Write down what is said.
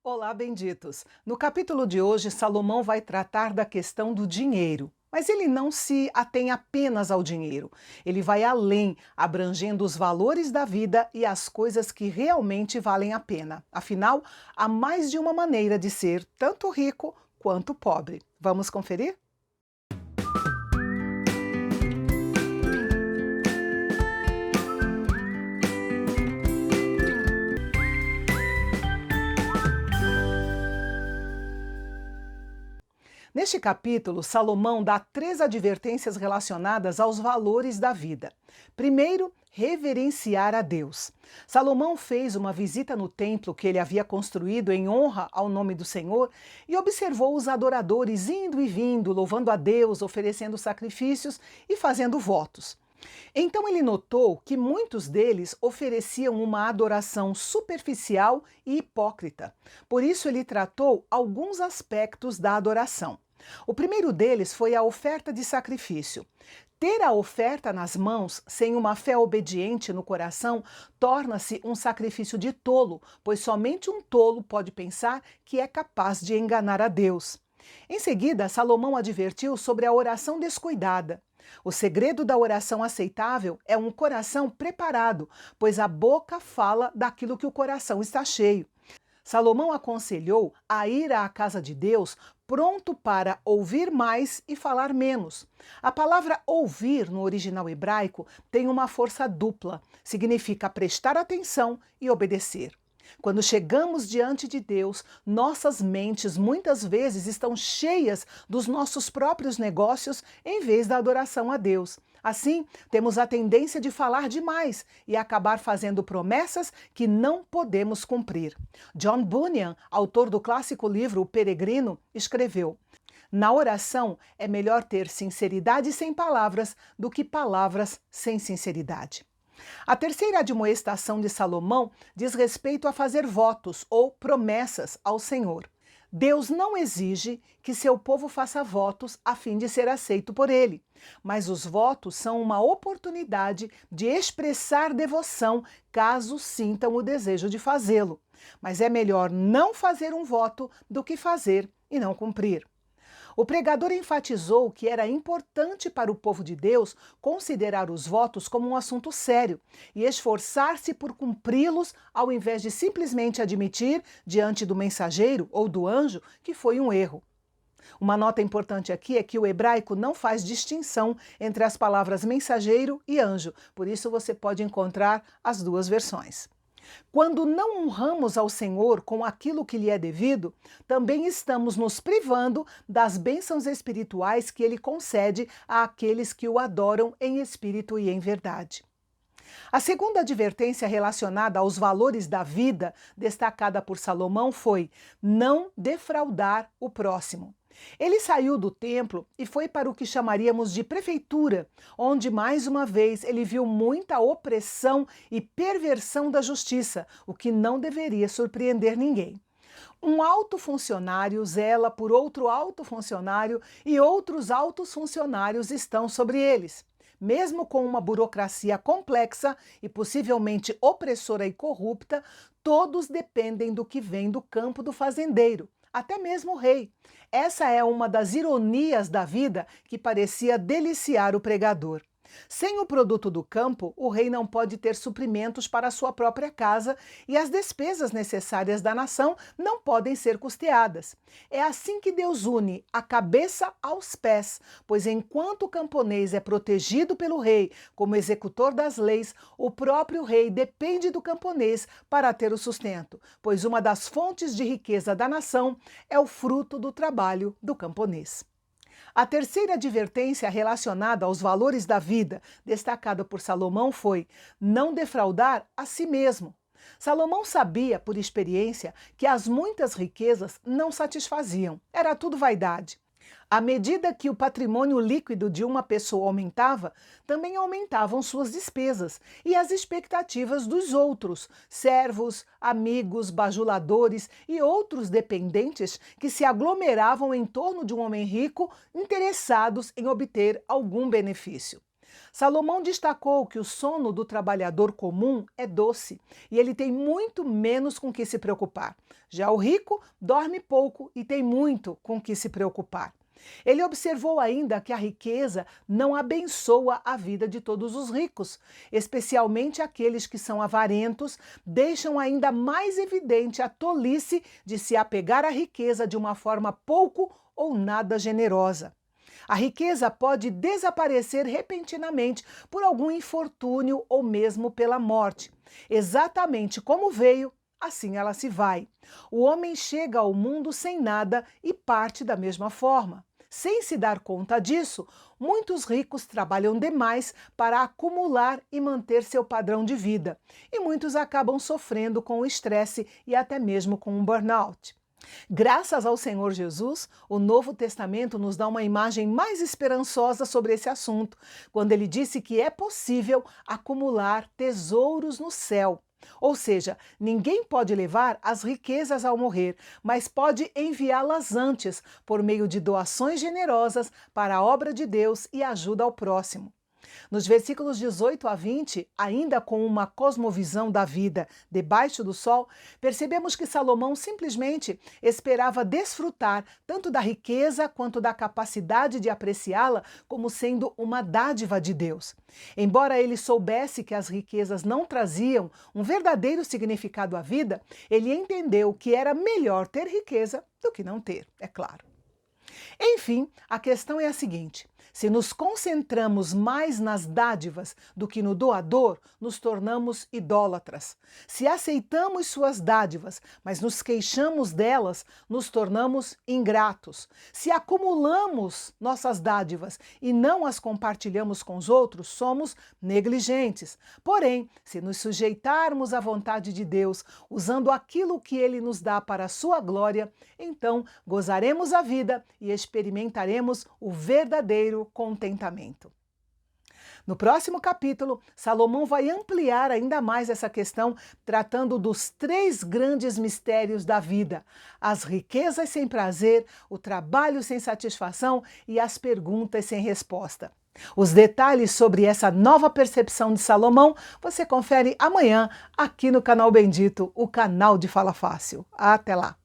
Olá, benditos! No capítulo de hoje, Salomão vai tratar da questão do dinheiro. Mas ele não se atém apenas ao dinheiro. Ele vai além, abrangendo os valores da vida e as coisas que realmente valem a pena. Afinal, há mais de uma maneira de ser tanto rico quanto pobre. Vamos conferir? Neste capítulo, Salomão dá três advertências relacionadas aos valores da vida. Primeiro, reverenciar a Deus. Salomão fez uma visita no templo que ele havia construído em honra ao nome do Senhor e observou os adoradores indo e vindo, louvando a Deus, oferecendo sacrifícios e fazendo votos. Então ele notou que muitos deles ofereciam uma adoração superficial e hipócrita. Por isso ele tratou alguns aspectos da adoração. O primeiro deles foi a oferta de sacrifício. Ter a oferta nas mãos, sem uma fé obediente no coração, torna-se um sacrifício de tolo, pois somente um tolo pode pensar que é capaz de enganar a Deus. Em seguida, Salomão advertiu sobre a oração descuidada. O segredo da oração aceitável é um coração preparado, pois a boca fala daquilo que o coração está cheio. Salomão aconselhou a ir à casa de Deus pronto para ouvir mais e falar menos. A palavra ouvir no original hebraico tem uma força dupla, significa prestar atenção e obedecer. Quando chegamos diante de Deus, nossas mentes muitas vezes estão cheias dos nossos próprios negócios em vez da adoração a Deus. Assim, temos a tendência de falar demais e acabar fazendo promessas que não podemos cumprir. John Bunyan, autor do clássico livro O Peregrino, escreveu: "Na oração é melhor ter sinceridade sem palavras do que palavras sem sinceridade." A terceira admoestação de Salomão diz respeito a fazer votos ou promessas ao Senhor. Deus não exige que seu povo faça votos a fim de ser aceito por ele, mas os votos são uma oportunidade de expressar devoção caso sintam o desejo de fazê-lo. Mas é melhor não fazer um voto do que fazer e não cumprir. O pregador enfatizou que era importante para o povo de Deus considerar os votos como um assunto sério e esforçar-se por cumpri-los ao invés de simplesmente admitir, diante do mensageiro ou do anjo, que foi um erro. Uma nota importante aqui é que o hebraico não faz distinção entre as palavras mensageiro e anjo, por isso você pode encontrar as duas versões. Quando não honramos ao Senhor com aquilo que lhe é devido, também estamos nos privando das bênçãos espirituais que ele concede àqueles que o adoram em espírito e em verdade. A segunda advertência relacionada aos valores da vida, destacada por Salomão, foi não defraudar o próximo. Ele saiu do templo e foi para o que chamaríamos de prefeitura, onde mais uma vez ele viu muita opressão e perversão da justiça, o que não deveria surpreender ninguém. Um alto funcionário zela por outro alto funcionário e outros altos funcionários estão sobre eles. Mesmo com uma burocracia complexa e possivelmente opressora e corrupta, todos dependem do que vem do campo do fazendeiro, até mesmo o rei. Essa é uma das ironias da vida que parecia deliciar o pregador. Sem o produto do campo, o rei não pode ter suprimentos para a sua própria casa e as despesas necessárias da nação não podem ser custeadas. É assim que Deus une a cabeça aos pés, pois enquanto o camponês é protegido pelo rei como executor das leis, o próprio rei depende do camponês para ter o sustento, pois uma das fontes de riqueza da nação é o fruto do trabalho do camponês. A terceira advertência relacionada aos valores da vida, destacada por Salomão, foi não defraudar a si mesmo. Salomão sabia, por experiência, que as muitas riquezas não satisfaziam, era tudo vaidade. À medida que o patrimônio líquido de uma pessoa aumentava, também aumentavam suas despesas e as expectativas dos outros, servos, amigos, bajuladores e outros dependentes que se aglomeravam em torno de um homem rico, interessados em obter algum benefício. Salomão destacou que o sono do trabalhador comum é doce e ele tem muito menos com que se preocupar. Já o rico dorme pouco e tem muito com que se preocupar. Ele observou ainda que a riqueza não abençoa a vida de todos os ricos, especialmente aqueles que são avarentos, deixam ainda mais evidente a tolice de se apegar à riqueza de uma forma pouco ou nada generosa. A riqueza pode desaparecer repentinamente por algum infortúnio ou mesmo pela morte. Exatamente como veio, assim ela se vai. O homem chega ao mundo sem nada e parte da mesma forma. Sem se dar conta disso, muitos ricos trabalham demais para acumular e manter seu padrão de vida, e muitos acabam sofrendo com o estresse e até mesmo com um burnout. Graças ao Senhor Jesus, o Novo Testamento nos dá uma imagem mais esperançosa sobre esse assunto, quando ele disse que é possível acumular tesouros no céu. Ou seja, ninguém pode levar as riquezas ao morrer, mas pode enviá-las antes, por meio de doações generosas para a obra de Deus e ajuda ao próximo. Nos versículos 18 a 20, ainda com uma cosmovisão da vida debaixo do sol, percebemos que Salomão simplesmente esperava desfrutar tanto da riqueza quanto da capacidade de apreciá-la como sendo uma dádiva de Deus. Embora ele soubesse que as riquezas não traziam um verdadeiro significado à vida, ele entendeu que era melhor ter riqueza do que não ter, é claro. Enfim, a questão é a seguinte: se nos concentramos mais nas dádivas do que no doador, nos tornamos idólatras. Se aceitamos suas dádivas, mas nos queixamos delas, nos tornamos ingratos. Se acumulamos nossas dádivas e não as compartilhamos com os outros, somos negligentes. Porém, se nos sujeitarmos à vontade de Deus, usando aquilo que Ele nos dá para a sua glória, então gozaremos a vida e experimentaremos o verdadeiro contentamento. No próximo capítulo, Salomão vai ampliar ainda mais essa questão, tratando dos 3 grandes mistérios da vida: as riquezas sem prazer, o trabalho sem satisfação e as perguntas sem resposta. Os detalhes sobre essa nova percepção de Salomão você confere amanhã aqui no canal Bendito, o canal de Fala Fácil. Até lá!